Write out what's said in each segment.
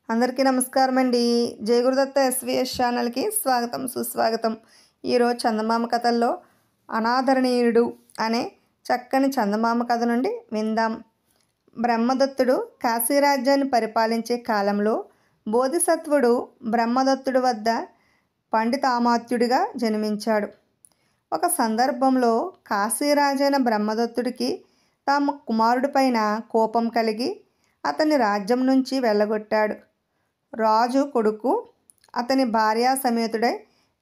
అందరికీ నమస్కారం అండి. జయ గురుదత్త ఎస్విఎస్ ఛానల్కి స్వాగతం సుస్వాగతం. ఈరోజు చందమామ కథల్లో అనాదరణీయుడు అనే చక్కని చందమామ కథ నుండి విందాం. బ్రహ్మదత్తుడు కాశీరాజ్యాన్ని పరిపాలించే కాలంలో బోధిసత్వుడు బ్రహ్మదత్తుడి వద్ద పండితామాత్యుడిగా జన్మించాడు. ఒక సందర్భంలో కాశీరాజైన బ్రహ్మదత్తుడికి తమ కుమారుడిపైన కోపం కలిగి అతని రాజ్యం నుంచి వెళ్ళగొట్టాడు. రాజు కొడుకు అతని భార్యా సమేతుడై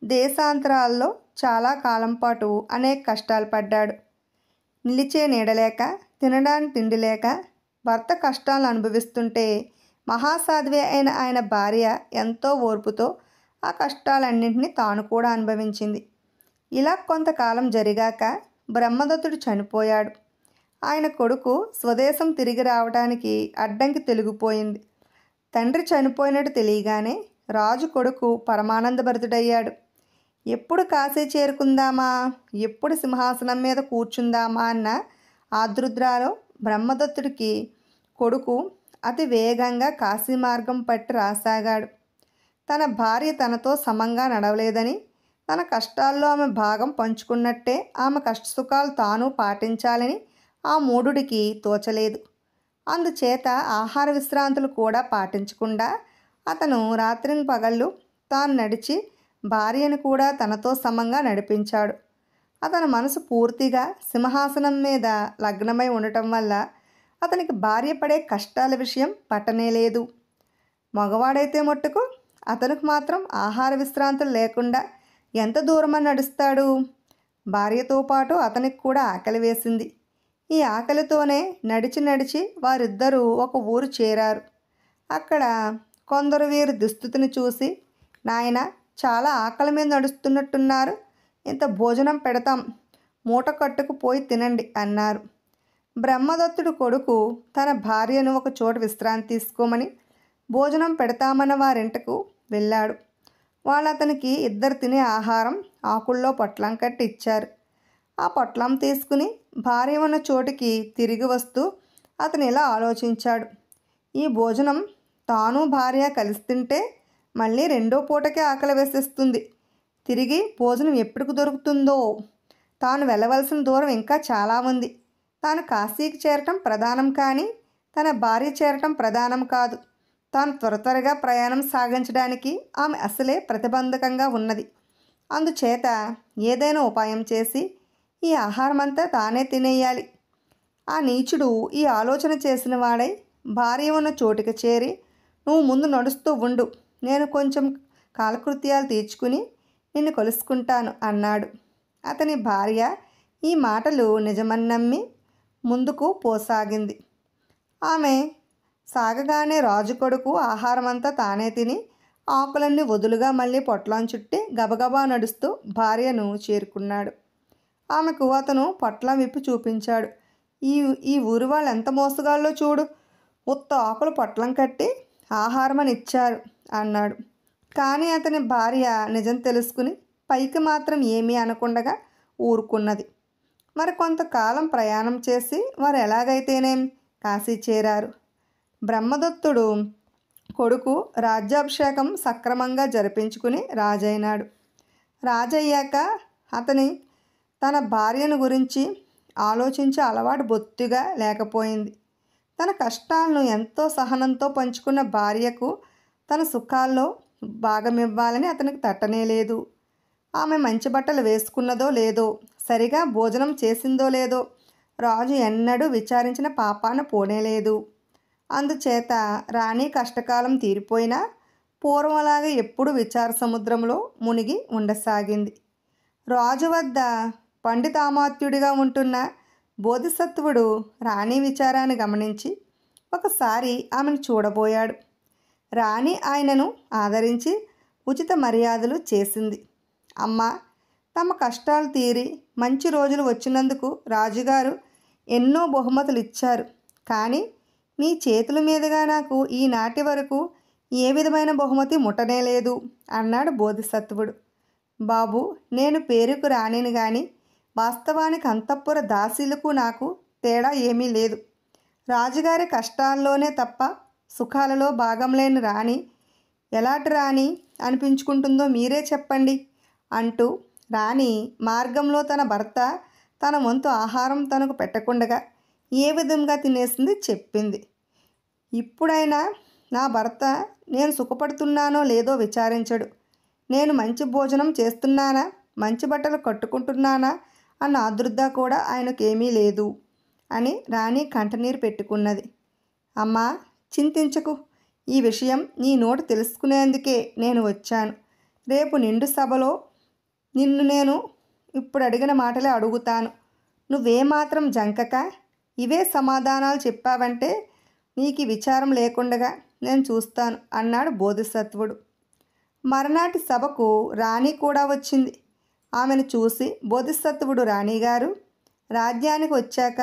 దేశాంతరాల్లో చాలా కాలం పాటు అనేక కష్టాలు పడ్డాడు. నిలిచే నీడలేక, తినడానికి తిండి లేక భర్త కష్టాలను అనుభవిస్తుంటే మహాసాధ్వి అయిన ఆయన భార్య ఎంతో ఓర్పుతో ఆ కష్టాలన్నింటినీ తాను కూడా అనుభవించింది. ఇలా కొంతకాలం జరిగాక బ్రహ్మదత్తుడు చనిపోయాడు. ఆయన కొడుకు స్వదేశం తిరిగి రావడానికి అడ్డంకి తొలగిపోయింది. తండ్రి చనిపోయినట్టు తెలియగానే రాజు కొడుకు పరమానందభరితుడయ్యాడు. ఎప్పుడు కాశీ చేరుకుందామా, ఎప్పుడు సింహాసనం మీద కూర్చుందామా అన్న ఆదృద్రాలో బ్రహ్మదత్తుడికి కొడుకు అతి వేగంగా కాశీ మార్గం పట్టి రాసాగాడు. తన భార్య తనతో సమంగా నడవలేదని, తన కష్టాల్లో ఆమె భాగం పంచుకున్నట్టే ఆమె కష్టసుఖాలు తాను పాటించాలని ఆ మూఢుడికి తోచలేదు. అందుచేత ఆహార విశ్రాంతులు కూడా పాటించకుండా అతను రాత్రిని పగళ్ళు తాను నడిచి భార్యను కూడా తనతో సమంగా నడిపించాడు. అతని మనసు పూర్తిగా సింహాసనం మీద లగ్నమై ఉండటం వల్ల అతనికి భార్య పడే కష్టాల విషయం పట్టనేలేదు. మగవాడైతే మట్టుకు అతనికి మాత్రం ఆహార విశ్రాంతులు లేకుండా ఎంత దూరమని నడుస్తాడు. భార్యతో పాటు అతనికి కూడా ఆకలి వేసింది. ఈ ఆకలితోనే నడిచి నడిచి వారిద్దరూ ఒక ఊరు చేరారు. అక్కడ కొందరు వీరి దుస్థితిని చూసి, నాయన చాలా ఆకలి మీద నడుస్తున్నట్టున్నారు, ఇంత భోజనం పెడతాం, మూట కట్టుకు పోయి తినండి అన్నారు. బ్రహ్మదత్తుడు కొడుకు తన భార్యను ఒక చోట విశ్రాంతి తీసుకోమని భోజనం పెడతామన్న వారింటకు వెళ్ళాడు. వాళ్ళు అతనికి ఇద్దరు తినే ఆహారం ఆకుల్లో పొట్లం కట్టి ఇచ్చారు. ఆ పొట్లం తీసుకుని భార్య ఉన్న చోటికి తిరిగి వస్తూ అతను ఇలా ఆలోచించాడు. ఈ భోజనం తాను భార్య కలిసి తింటే మళ్ళీ రెండో పూటకే ఆకలి వేసేస్తుంది. తిరిగి భోజనం ఎప్పటికి దొరుకుతుందో. తాను వెళ్ళవలసిన దూరం ఇంకా చాలా ఉంది. తాను కాశీకి చేరటం ప్రధానం కానీ తన భార్య చేరటం ప్రధానం కాదు. తాను త్వరగా ప్రయాణం సాగించడానికి ఆమె అసలే ప్రతిబంధకంగా ఉన్నది. అందుచేత ఏదైనా ఉపాయం చేసి ఈ ఆహారం అంతా తానే తినేయాలి. ఆ నీచుడు ఈ ఆలోచన చేసిన వాడై భార్య ఉన్న చోటికి చేరి, నువ్వు ముందు నడుస్తూ ఉండు, నేను కొంచెం కాలకృత్యాలు తీర్చుకుని నిన్ను కలుసుకుంటాను అన్నాడు. అతని భార్య ఈ మాటలు నిజమని నమ్మి ముందుకు పోసాగింది. ఆమె సాగగానే రాజు కొడుకు ఆహారమంతా తానే తిని ఆకులన్నీ వదులుగా మళ్ళీ పొట్లం చుట్టి గబగబా నడుస్తూ భార్యను చేరుకున్నాడు. ఆమెకు అతను పొట్లం విప్పి చూపించాడు. ఈ ఊరి వాళ్ళు ఎంత మోసగాళ్ళో చూడు, ఉత్త ఆకులు పొట్లం కట్టి ఆహారం అని ఇచ్చారు అన్నాడు. కానీ అతని భార్య నిజం తెలుసుకుని పైకి మాత్రం ఏమీ అనకుండగా ఊరుకున్నది. మరి కొంతకాలం ప్రయాణం చేసి వారు ఎలాగైతేనేం కాశీ చేరారు. బ్రహ్మదత్తుడు కొడుకు రాజ్యాభిషేకం సక్రమంగా జరిపించుకుని రాజైనాడు. రాజయ్యాక అతని తన భార్యను గురించి ఆలోచించే అలవాటు బొత్తిగా లేకపోయింది. తన కష్టాలను ఎంతో సహనంతో పంచుకున్న భార్యకు తన సుఖాల్లో భాగమివ్వాలని అతనికి తట్టనేలేదు. ఆమె మంచి బట్టలు వేసుకున్నదో లేదో, సరిగా భోజనం చేసిందో లేదో రాజు ఎన్నడూ విచారించిన పాపాన పోనేలేదు. అందుచేత రాణి కష్టకాలం తీరిపోయినా పూర్వంలాగా ఎప్పుడు విచార సముద్రంలో మునిగి ఉండసాగింది. రాజు వద్ద పండితామాత్యుడిగా ఉంటున్న బోధిసత్వుడు రాణి విచారాన్ని గమనించి ఒకసారి ఆమెను చూడబోయాడు. రాణి ఆయనను ఆదరించి ఉచిత మర్యాదలు చేసింది. అమ్మ, తమ కష్టాలు తీరి మంచి రోజులు వచ్చినందుకు రాజుగారు ఎన్నో బహుమతులు ఇచ్చారు. కానీ నీ చేతుల మీదుగా నాకు ఈనాటి వరకు ఏ విధమైన బహుమతి ముట్టనేలేదు అన్నాడు బోధిసత్వుడు. బాబు, నేను పేరుకు రాణిని కానీ వాస్తవానికి అంతఃపుర దాసీలకు నాకు తేడా ఏమీ లేదు. రాజుగారి కష్టాల్లోనే తప్ప సుఖాలలో భాగం లేని రాణి ఎలాంటి రాణి అనిపించుకుంటుందో మీరే చెప్పండి అంటూ రాణి మార్గంలో తన భర్త తన వంతు ఆహారం తనకు పెట్టకుండగా ఏ విధంగా తినేసింది చెప్పింది. ఇప్పుడైనా నా భర్త నేను సుఖపడుతున్నానో లేదో విచారించడు. నేను మంచి భోజనం చేస్తున్నానా, మంచి బట్టలు కట్టుకుంటున్నానా అన్న ఆదుర్ద కూడా ఆయనకేమీ లేదు అని రాణి కంటనీరు పెట్టుకున్నది. అమ్మా, చింతించకు. ఈ విషయం నీ నోటు తెలుసుకునేందుకే నేను వచ్చాను. రేపు నిండు సభలో నిన్ను నేను ఇప్పుడు అడిగిన మాటలే అడుగుతాను. నువ్వేమాత్రం జంకక ఇవే సమాధానాలు చెప్పావంటే నీకు విచారం లేకుండగా నేను చూస్తాను అన్నాడు బోధిసత్వుడు. మరునాటి సభకు రాణి కూడా వచ్చింది. ఆమెను చూసి బోధిసత్వుడు, రాణిగారు, రాజ్యానికి వచ్చాక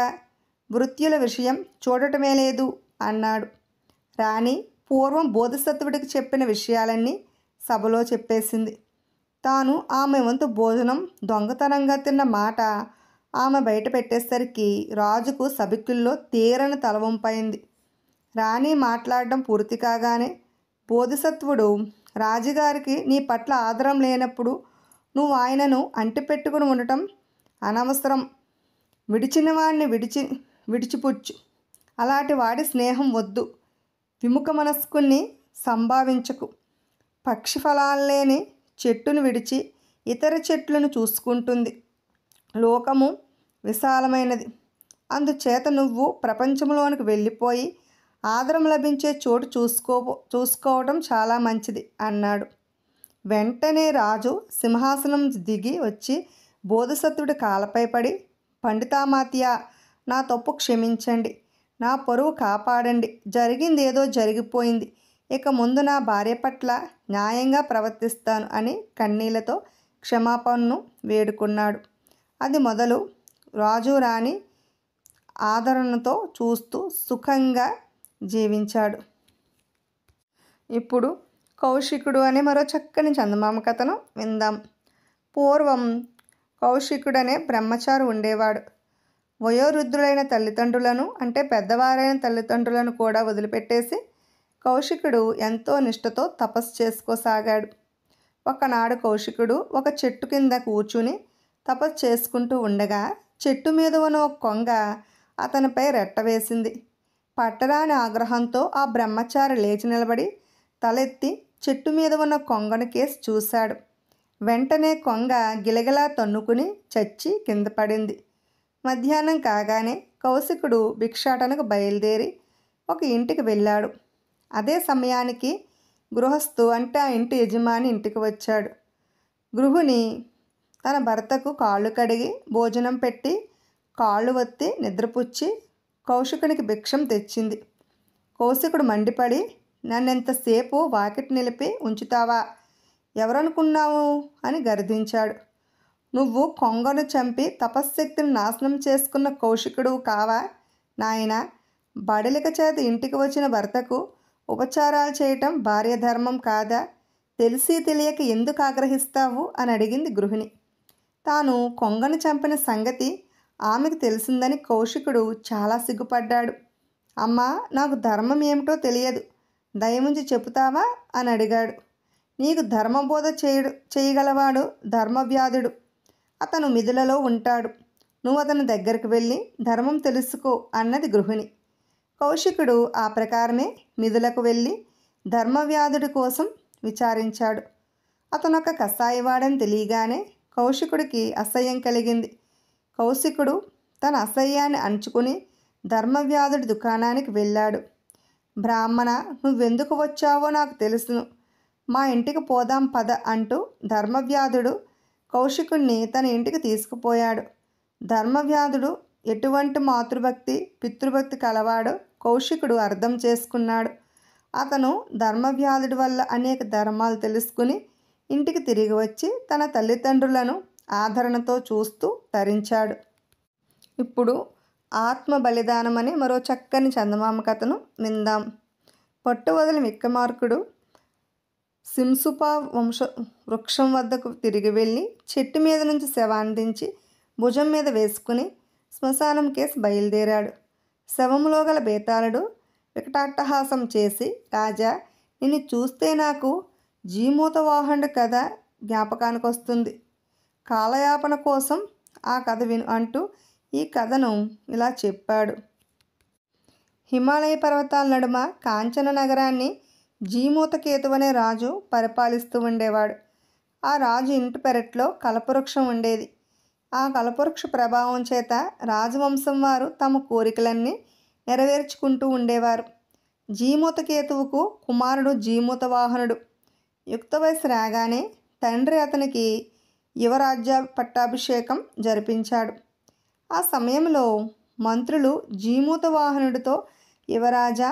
వృత్యుల విషయం చూడటమే లేదు అన్నాడు. రాణి పూర్వం బోధిసత్వుడికి చెప్పిన విషయాలన్నీ సభలో చెప్పేసింది. తాను ఆమె వంతు భోజనం దొంగతనంగా తిన్న మాట ఆమె బయట పెట్టేసరికి రాజుకు సభికుల్లో తీరని తలవంపైంది. రాణి మాట్లాడడం పూర్తి కాగానే బోధిసత్వుడు, రాజుగారికి నీ పట్ల ఆదరం లేనప్పుడు నువ్వు ఆయనను అంటిపెట్టుకుని ఉండటం అనవసరం. విడిచిన వాడిని విడిచిపుచ్చు. అలాంటి వాడి స్నేహం వద్దు. విముఖ మనస్కుని సంభావించకు. పక్షి ఫలాలు లేని చెట్టును విడిచి ఇతర చెట్లను చూసుకుంటుంది. లోకము విశాలమైనది. అందుచేత నువ్వు ప్రపంచంలోనికి వెళ్ళిపోయి ఆదరం లభించే చోటు చూసుకోవటం చాలా మంచిది అన్నాడు. వెంటనే రాజు సింహాసనం దిగి వచ్చి బోధిసత్వుడి కాళ్ళపై పడి, పండితామాత్య, నా తప్పు క్షమించండి, నా పరువు కాపాడండి. జరిగింది ఏదో జరిగిపోయింది. ఇక ముందు నా భార్య పట్ల న్యాయంగా ప్రవర్తిస్తాను అని కన్నీళ్లతో క్షమాపణను వేడుకున్నాడు. అది మొదలు రాజు రాణి ఆదరణతో చూస్తూ సుఖంగా జీవించాడు. ఇప్పుడు కౌశికుడు అనే మరో చక్కని చందమామ కథను విందాం. పూర్వం కౌశికుడనే బ్రహ్మచారి ఉండేవాడు. వయోవృద్ధులైన తల్లిదండ్రులను, అంటే పెద్దవారైన తల్లిదండ్రులను కూడా వదిలిపెట్టేసి కౌశికుడు ఎంతో నిష్ఠతో తపస్సు చేసుకోసాగాడు. ఒకనాడు కౌశికుడు ఒక చెట్టు కింద కూర్చుని తపస్సు చేసుకుంటూ ఉండగా చెట్టు మీద ఉన్న ఒక కొంగ అతనిపై రెట్టవేసింది. పట్టరాని ఆగ్రహంతో ఆ బ్రహ్మచారి లేచి నిలబడి తలెత్తి చెట్టు మీద ఉన్న కొంగను కేసి చూశాడు. వెంటనే కొంగ గిలగిలా తన్నుకుని చచ్చి కింద పడింది. మధ్యాహ్నం కాగానే కౌశికుడు భిక్షాటనకు బయలుదేరి ఒక ఇంటికి వెళ్ళాడు. అదే సమయానికి గృహస్థు, అంటే ఆ ఇంటి యజమాని ఇంటికి వచ్చాడు. గృహిణి తన భర్తకు కాళ్ళు కడిగి భోజనం పెట్టి కాళ్ళు వత్తి నిద్రపుచ్చి కౌశికునికి భిక్షం తెచ్చింది. కౌశికుడు మండిపడి, నన్నెంతసేపు వాకిటి నిలిపి ఉంచుతావా? ఎవరనుకున్నావు అని గర్దించాడు. నువ్వు కొంగను చంపి తపశ్శక్తిని నాశనం చేసుకున్న కౌశికుడు కావా నాయనా? బడలిక చేత ఇంటికి వచ్చిన భర్తకు ఉపచారాలు చేయటం భార్య ధర్మం కాదా? తెలిసి తెలియక ఎందుకు ఆగ్రహిస్తావు అని అడిగింది గృహిణి. తాను కొంగను చంపిన సంగతి ఆమెకు తెలిసిందని కౌశికుడు చాలా సిగ్గుపడ్డాడు. అమ్మా, నాకు ధర్మం ఏమిటో తెలియదు, దయముంచి చెబుతావా అని అడిగాడు. నీకు ధర్మబోధ చేయగలవాడు ధర్మవ్యాధుడు. అతను మిథులలో ఉంటాడు. నువ్వు అతని దగ్గరికి వెళ్ళి ధర్మం తెలుసుకో అన్నది గృహిణి. కౌశికుడు ఆ ప్రకారమే మిథులకు వెళ్ళి ధర్మవ్యాధుడి కోసం విచారించాడు. అతను ఒక కసాయివాడని తెలియగానే కౌశికుడికి అసహ్యం కలిగింది. కౌశికుడు తన అసహ్యాన్ని అణుచుకుని ధర్మవ్యాధుడి దుకాణానికి వెళ్ళాడు. బ్రాహ్మణ, నువ్వెందుకు వచ్చావో నాకు తెలుసును, మా ఇంటికి పోదాం పద అంటూ ధర్మవ్యాధుడు కౌశికుణ్ణి తన ఇంటికి తీసుకుపోయాడు. ధర్మవ్యాధుడు ఎటువంటి మాతృభక్తి పితృభక్తి కలవాడో కౌశికుడు అర్థం చేసుకున్నాడు. అతను ధర్మవ్యాధుడి వల్ల అనేక ధర్మాలు తెలుసుకుని ఇంటికి తిరిగి వచ్చి తన తల్లిదండ్రులను ఆదరణతో చూస్తూ తరించాడు. ఇప్పుడు ఆత్మ బలిదానం అనే మరో చక్కని చందమామ కథను విందాం. పట్టు వదిలి విక్రమార్కుడు సింసుపా వృక్షం వద్దకు తిరిగి వెళ్ళి చెట్టు మీద నుంచి శవాన్ని దించి భుజం మీద వేసుకుని శ్మశానం కేసి బయలుదేరాడు. శవంలో గల బేతాళుడు వికటాట్టహాసం చేసి, రాజా, నిన్ను చూస్తే నాకు జీమూతవాహనుడి కథ జ్ఞాపకానికి వస్తుంది. కాలయాపన కోసం ఆ కథ విను అంటూ ఈ కథను ఇలా చెప్పాడు. హిమాలయ పర్వతాల నడుమ కాంచన నగరాన్ని జీమూతకేతు అనే రాజు పరిపాలిస్తూ ఉండేవాడు. ఆ రాజు ఇంటి పెరట్లో కల్పవృక్షం ఉండేది. ఆ కల్పవృక్ష ప్రభావం చేత రాజవంశం వారు తమ కోరికలన్నీ నెరవేర్చుకుంటూ ఉండేవారు. జీమూతకేతువుకు కుమారుడు జీమూతవాహనుడు. యుక్త వయసు రాగానే తండ్రి అతనికి యువరాజ్య పట్టాభిషేకం జరిపించాడు. ఆ సమయంలో మంత్రులు జీమూతవాహనుడితో, యువరాజా,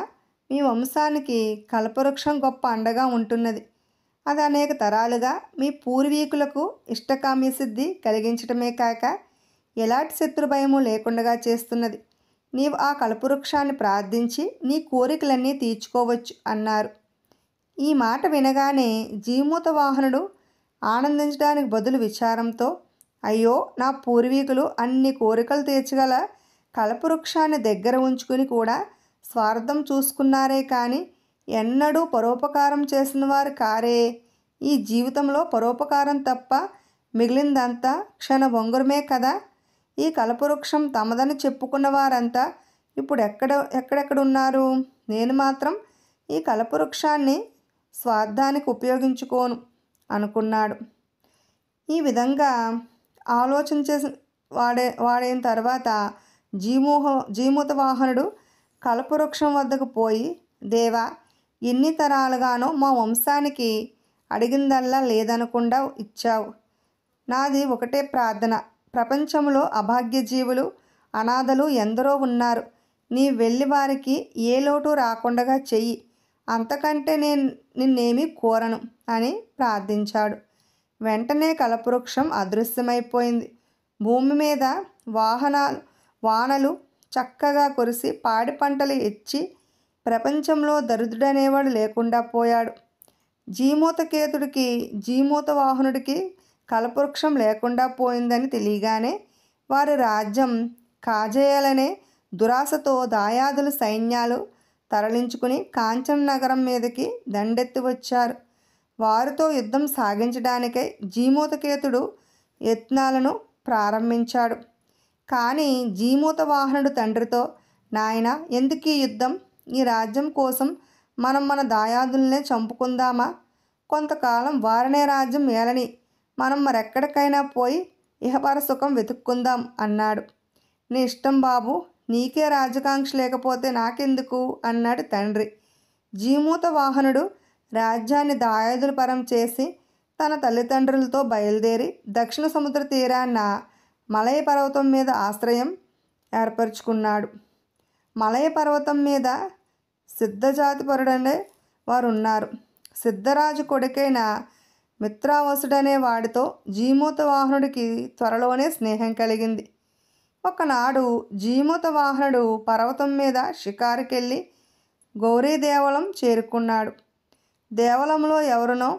మీ వంశానికి కల్పవృక్షం గొప్ప అండగా ఉంటున్నది. అది అనేక తరాలుగా మీ పూర్వీకులకు ఇష్టకామ్య సిద్ధి కలిగించటమే కాక ఎలాంటి శత్రుభయము లేకుండా చేస్తున్నది. నీవు ఆ కల్పవృక్షాన్ని ప్రార్థించి నీ కోరికలన్నీ తీర్చుకోవచ్చు అన్నారు. ఈ మాట వినగానే జీమూతవాహనుడు ఆనందించడానికి బదులు విచారంతో, అయ్యో, నా పూర్వీకులు అన్ని కోరికలు తీర్చగల కల్పవృక్షాన్ని దగ్గర ఉంచుకుని కూడా స్వార్థం చూసుకున్నారే కానీ ఎన్నడూ పరోపకారం చేసిన వారు కారే. ఈ జీవితంలో పరోపకారం తప్ప మిగిలిందంతా క్షణ భంగురమే కదా. ఈ కల్పవృక్షం తమదని చెప్పుకున్న వారంతా ఇప్పుడు ఎక్కడెక్కడున్నారు? నేను మాత్రం ఈ కల్పవృక్షాన్ని స్వార్థానికి ఉపయోగించుకోను అనుకున్నాడు. ఈ విధంగా ఆలోచన చేసి వాడైన తర్వాత జీమూతవాహనుడు కల్పవృక్షం వద్దకు పోయి, దేవా, ఎన్ని తరాలుగానో మా వంశానికి అడిగిందల్లా లేదనకుండా ఇచ్చావు. నాది ఒకటే ప్రార్థన, ప్రపంచంలో అభాగ్య జీవులు, అనాథలు ఎందరో ఉన్నారు. నీ వెళ్ళి వారికి ఏ లోటు రాకుండా చెయ్యి, అంతకంటే నిన్నేమీ కోరను అని ప్రార్థించాడు. వెంటనే కల్పవృక్షం అదృశ్యమైపోయింది. భూమి మీద వానలు చక్కగా కురిసి పాడి పంటలు ఇచ్చి ప్రపంచంలో దరిద్రుడనేవాడు లేకుండా పోయాడు. జీమూతవాహనుడికి కల్పవృక్షం లేకుండా పోయిందని తెలియగానే వారి రాజ్యం కాజేయాలనే దురాశతో దాయాదుల సైన్యాలు తరలించుకుని కాంచన నగరం మీదకి దండెత్తి వచ్చారు. వారితో యుద్ధం సాగించడానికై జీమూతకేతుడు యత్నాలను ప్రారంభించాడు. కానీ జీమూతవాహనుడు తండ్రితో, నాయనా, ఎందుకీ యుద్ధం? ఈ రాజ్యం కోసం మనం మన దాయాదులనే చంపుకుందామా? కొంతకాలం వారనే రాజ్యం ఏలని మనం మరెక్కడికైనా పోయి ఇహపర సుఖం వెతుక్కుందాం అన్నాడు. నీ ఇష్టం బాబు, నీకే రాజకాంక్ష లేకపోతే నాకెందుకు అన్నాడు తండ్రి. జీమూతవాహనుడు రాజ్యాన్ని దాయాదుల పరం చేసి తన తల్లిదండ్రులతో బయలుదేరి దక్షిణ సముద్ర తీరాన మలయ పర్వతం మీద ఆశ్రయం ఏర్పరచుకున్నాడు. మలయ పర్వతం మీద సిద్ధజాతిపరుడనే వారు ఉన్నారు. సిద్ధరాజు కొడుకైన మిత్రావసుడనే వాడితో జీమూతవాహనుడికి త్వరలోనే స్నేహం కలిగింది. ఒకనాడు జీమూతవాహనుడు పర్వతం మీద షికారుకెళ్ళి గౌరీదేవళం చేరుకున్నాడు. దేవళంలో ఎవరినో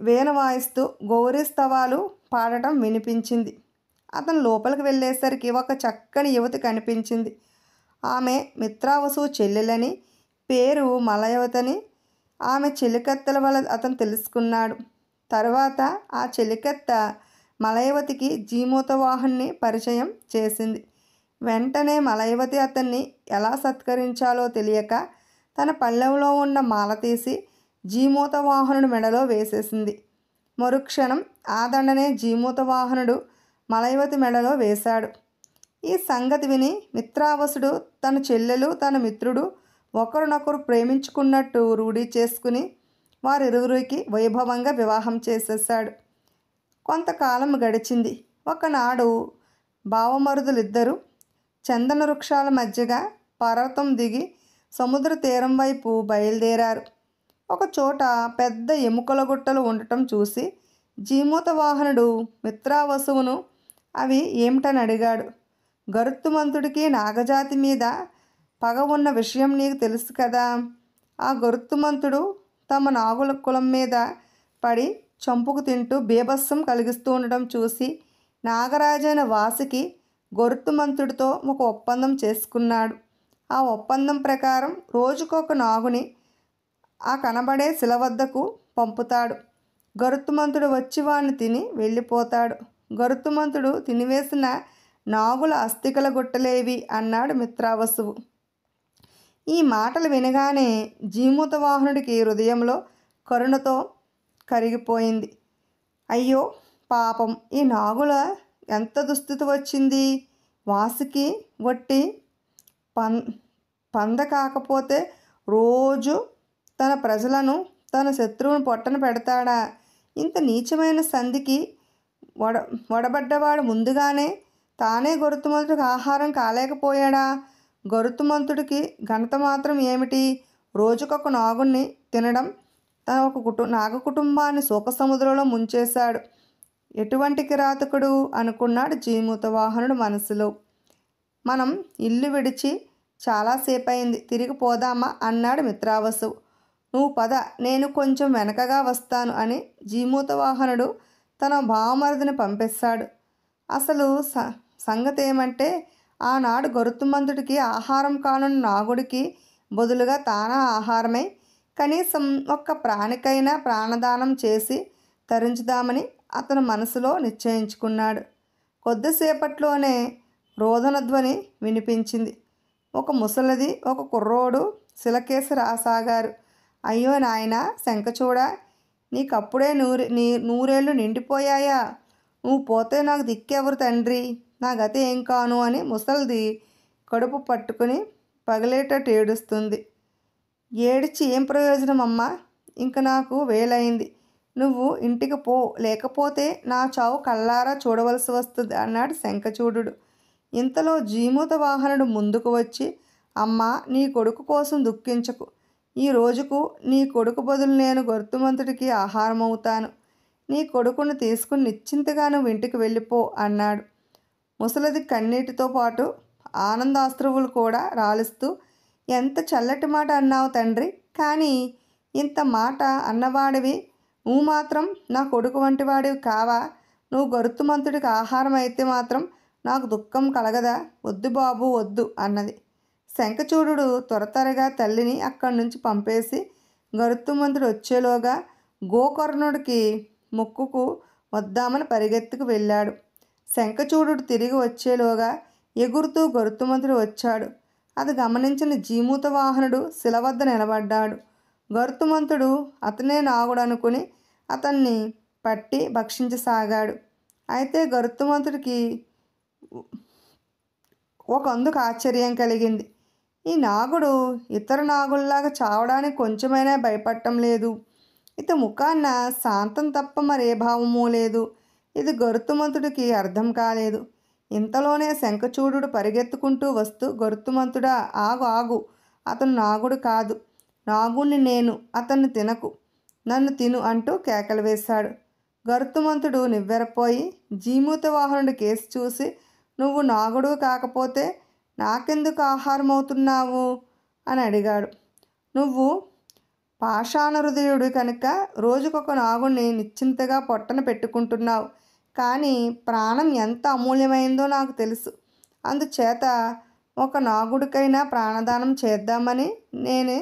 వీణ వాయిస్తూ గౌరీ స్తవాలు పాడటం వినిపించింది. అతను లోపలికి వెళ్ళేసరికి ఒక చక్కని యువతి కనిపించింది. ఆమె మిత్రావసు చెల్లెలని, పేరు మలయవతని ఆమె చెలికత్తెల వల్ల అతను తెలుసుకున్నాడు. తరువాత ఆ చెలికత్త మలయవతికి జీమూతవాహన్ని పరిచయం చేసింది. వెంటనే మలయవతి అతన్ని ఎలా సత్కరించాలో తెలియక తన పళ్ళెంలో ఉన్న మాల తీసి జీమూతవాహనుడి మెడలో వేసేసింది. మరుక్షణం ఆ దండనే జీమూతవాహనుడు మలయవతి మెడలో వేశాడు. ఈ సంగతి విని మిత్రావసుడు తన చెల్లెలు, తన మిత్రుడు ఒకరినొకరు ప్రేమించుకున్నట్టు రూఢీ చేసుకుని వారిరువురికి వైభవంగా వివాహం చేసేశాడు. కొంతకాలం గడిచింది. ఒకనాడు బావమరుదులిద్దరూ చందన వృక్షాల మధ్యగా పర్వతం దిగి సముద్ర తీరం వైపు బయలుదేరారు. ఒకచోట పెద్ద ఎముకల గుట్టలు ఉండటం చూసి జీమూతవాహనుడు మిత్రావసువును అవి ఏమిటని అడిగాడు. గరుత్తుమంతుడికి నాగజాతి మీద పగ ఉన్న విషయం నీకు తెలుసు కదా. ఆ గరుత్తుమంతుడు తమ నాగుల కులం మీద పడి చంపుకు తింటూ బీభత్సం కలిగిస్తూ ఉండడం చూసి నాగరాజైన వాసుకి గరుత్తుమంతుడితో ఒక ఒప్పందం చేసుకున్నాడు. ఆ ఒప్పందం ప్రకారం రోజుకొక నాగుని ఆ కనబడే శిల వద్దకు పంపుతాడు. గరుత్మంతుడు వచ్చి వాణ్ణి తిని వెళ్ళిపోతాడు. గరుత్మంతుడు తినివేసిన నాగుల అస్థికల గుట్టలేవి అన్నాడు మిత్రావసువు. ఈ మాటలు వినగానే జీమూతవాహనుడికి హృదయంలో కరుణతో కరిగిపోయింది. అయ్యో పాపం, ఈ నాగుల ఎంత దుస్థితి వచ్చింది. వాసుకి వట్టి పంద కాకపోతే రోజు తన ప్రజలను తన శత్రువుని పొట్టన పెడతాడా? ఇంత నీచమైన సంధికి వడబడ్డవాడు ముందుగానే తానే గరుత్మంతుడికి ఆహారం కాలేకపోయాడా? గరుత్మంతుడికి ఘనత మాత్రం ఏమిటి? రోజుకొక నాగుణ్ణి తినడం తన ఒక నాగ కుటుంబాన్ని శోకసముద్రంలో ముంచేశాడు. ఎటువంటి కిరాతకుడు అనుకున్నాడు జీమూతవాహనుడు మనసులో. మనం ఇల్లు విడిచి చాలాసేపు అయింది, తిరిగి పోదామా అన్నాడు మిత్రావసు. నువ్వు పద, నేను కొంచెం వెనకగా వస్తాను అని జీమూతవాహనుడు తన భావమరిదిని పంపేశాడు. అసలు సంగతి ఏమంటే, ఆనాడు గరుత్మంతుడికి ఆహారం కానున్న నాగుడికి బదులుగా తానా ఆహారమై కనీసం ఒక్క ప్రాణికైనా ప్రాణదానం చేసి తరించుదామని అతను మనసులో నిశ్చయించుకున్నాడు. కొద్దిసేపట్లోనే రోదనధ్వని వినిపించింది. ఒక ముసలిది, ఒక కుర్రోడు శిలకేసి రాసాగారు. అయ్యో నాయనా శంఖచూడ, నీకప్పుడే నూరేళ్ళు నిండిపోయాయా? నువ్వు పోతే నాకు దిక్కెవరు తండ్రి? నా గతి ఏం కాను అని ముసలిది కడుపు పట్టుకుని పగిలేటట్టు ఏడుస్తుంది. ఏడిచి ఏం ప్రయోజనం అమ్మా? ఇంక నాకు వేలైంది. నువ్వు ఇంటికి పో, లేకపోతే నా చావు కళ్ళారా చూడవలసి వస్తుంది అన్నాడు శంఖచూడు. ఇంతలో జీమూతవాహనుడు ముందుకు వచ్చి, అమ్మా, నీ కొడుకు కోసం దుఃఖించకు. ఈ రోజుకు నీ కొడుకు బదులు నేను గరుత్మంతుడికి ఆహారం అవుతాను. నీ కొడుకును తీసుకుని నిశ్చింతగా నువ్వు ఇంటికి వెళ్ళిపో అన్నాడు. ముసలిది కన్నీటితో పాటు ఆనందాశ్రువులు కూడా రాలుస్తూ, ఎంత చల్లటి మాట అన్నావు తండ్రి. కానీ ఇంత మాట అన్నవాడివి నువ్వు మాత్రం నా కొడుకు వంటి వాడివి కావా? నువ్వు గరుత్మంతుడికి ఆహారం అయితే మాత్రం నాకు దుఃఖం కలగదా? వద్దు బాబు వద్దు అన్నది. శంఖచూడు త్వరగా తల్లిని అక్కడి నుంచి పంపేసి గరుత్మంతుడు వచ్చేలోగా గోకర్ణుడికి ముక్కుకు వద్దామని పరిగెత్తుకు వెళ్ళాడు. శంఖచూడు తిరిగి వచ్చేలోగా ఎగురుతూ గరుత్మంతుడు వచ్చాడు. అది గమనించిన జీమూతవాహనుడు శిల వద్ద నిలబడ్డాడు. గరుత్మంతుడు అతనే నాగుడు అనుకుని అతన్ని పట్టి భక్షించసాగాడు. అయితే గరుత్మంతుడికి ఒకందుకు ఆశ్చర్యం కలిగింది. ఈ నాగుడు ఇతర నాగుల్లాగా చావడానికి కొంచెమైనా భయపడటం లేదు. ఇత ముఖాన్న శాంతం తప్ప మరే భావమూ లేదు. ఇది గరుత్మంతుడికి అర్థం కాలేదు. ఇంతలోనే శంఖచూడు పరిగెత్తుకుంటూ వస్తూ, గరుత్మంతుడా, ఆగు ఆగు, అతను నాగుడు కాదు, నాగుణ్ణి నేను, అతన్ని తినకు, నన్ను తిను అంటూ కేకలు వేశాడు. గరుత్మంతుడు నివ్వెరపోయి జీమూతవాహనుడి కేసు చూసి, నువ్వు నాగుడు కాకపోతే నాకెందుకు ఆహారం అవుతున్నావు అని అడిగాడు. నువ్వు పాషాణ హృదయుడు కనుక రోజుకొక నాగుణ్ణి నిశ్చింతగా పొట్టన పెట్టుకుంటున్నావు. కానీ ప్రాణం ఎంత అమూల్యమైందో నాకు తెలుసు. అందుచేత ఒక నాగుడికైనా ప్రాణదానం చేద్దామని నేనే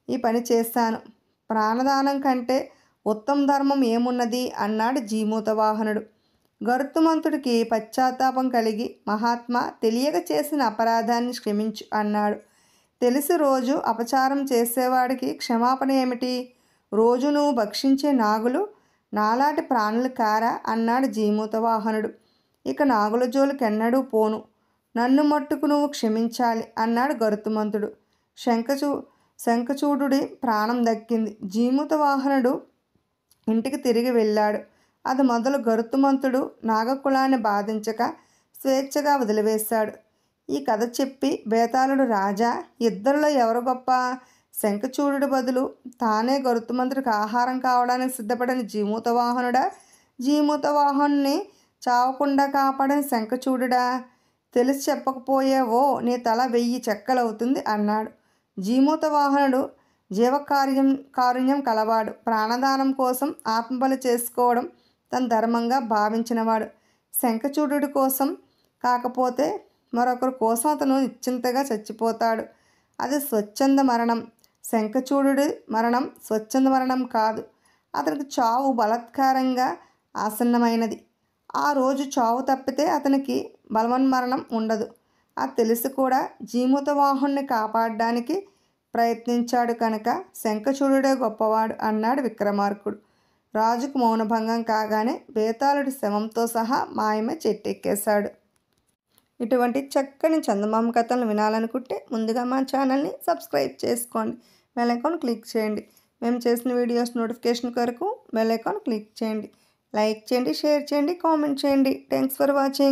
ఈ పని చేశాను. ప్రాణదానం కంటే ఉత్తమ ధర్మం ఏమున్నది అన్నాడు జీమూతవాహనుడు. గరుత్మంతుడికి పశ్చాత్తాపం కలిగి, మహాత్మా, తెలియక చేసిన అపరాధాన్ని క్షమించు అన్నాడు. తెలిసి రోజు అపచారం చేసేవాడికి క్షమాపణ ఏమిటి? రోజు నువ్వు భక్షించే నాగులు నాలాంటి ప్రాణులు కారా అన్నాడు జీమూతవాహనుడు. ఇక నాగుల జోలికెన్నడూ పోను, నన్ను మట్టుకు నువ్వు క్షమించాలి అన్నాడు గరుత్మంతుడు. శంఖచూడుడి ప్రాణం దక్కింది. జీమూతవాహనుడు ఇంటికి తిరిగి వెళ్ళాడు. అది మొదలు గరుత్మంతుడు నాగకులాన్ని బాధించక స్వేచ్ఛగా వదిలివేశాడు. ఈ కథ చెప్పి బేతాళుడు, రాజా, ఇద్దరిలో ఎవరు గొప్ప? శంఖచూడు బదులు తానే గరుత్మంతుడికి ఆహారం కావడానికి సిద్ధపడిన జీమూతవాహనుడా, జీమూతవాహనుని చావకుండా కాపాడిన శంఖచూడుడా? తెలిసి చెప్పకపోయావో నీ తల 1000 చెక్కలవుతుంది అన్నాడు. జీమూతవాహనుడు కారుణ్యం కలవాడు. ప్రాణదానం కోసం ఆత్మబలి చేసుకోవడం తన ధర్మంగా భావించినవాడు. శంఖచూడు కోసం కాకపోతే మరొకరి కోసం అతను నిశ్చింతగా చచ్చిపోతాడు. అది స్వచ్ఛంద మరణం. శంఖచూడుడి మరణం స్వచ్ఛంద మరణం కాదు. అతనికి చావు బలాత్కారంగా ఆసన్నమైనది. ఆ రోజు చావు తప్పితే అతనికి బలవన్మరణం ఉండదు. అది తెలిసి కూడా జీమూతవాహుణ్ణి కాపాడడానికి ప్రయత్నించాడు కనుక శంఖచూడుడే గొప్పవాడు అన్నాడు విక్రమార్కుడు. రాజుకు మౌనభంగం కాగానే బేతాళుడి శవంతో సహా మాయమే చెట్టెక్కేశాడు. ఇటువంటి చక్కని చందమామ కథలను వినాలనుకుంటే ముందుగా మా ఛానల్ని సబ్స్క్రైబ్ చేసుకోండి. బెల్ ఐకాన్ క్లిక్ చేయండి. మేము చేసిన వీడియోస్ నోటిఫికేషన్ కొరకు బెల్ ఐకాన్ క్లిక్ చేయండి. లైక్ చేయండి, షేర్ చేయండి, కామెంట్ చేయండి. Thanks for watching.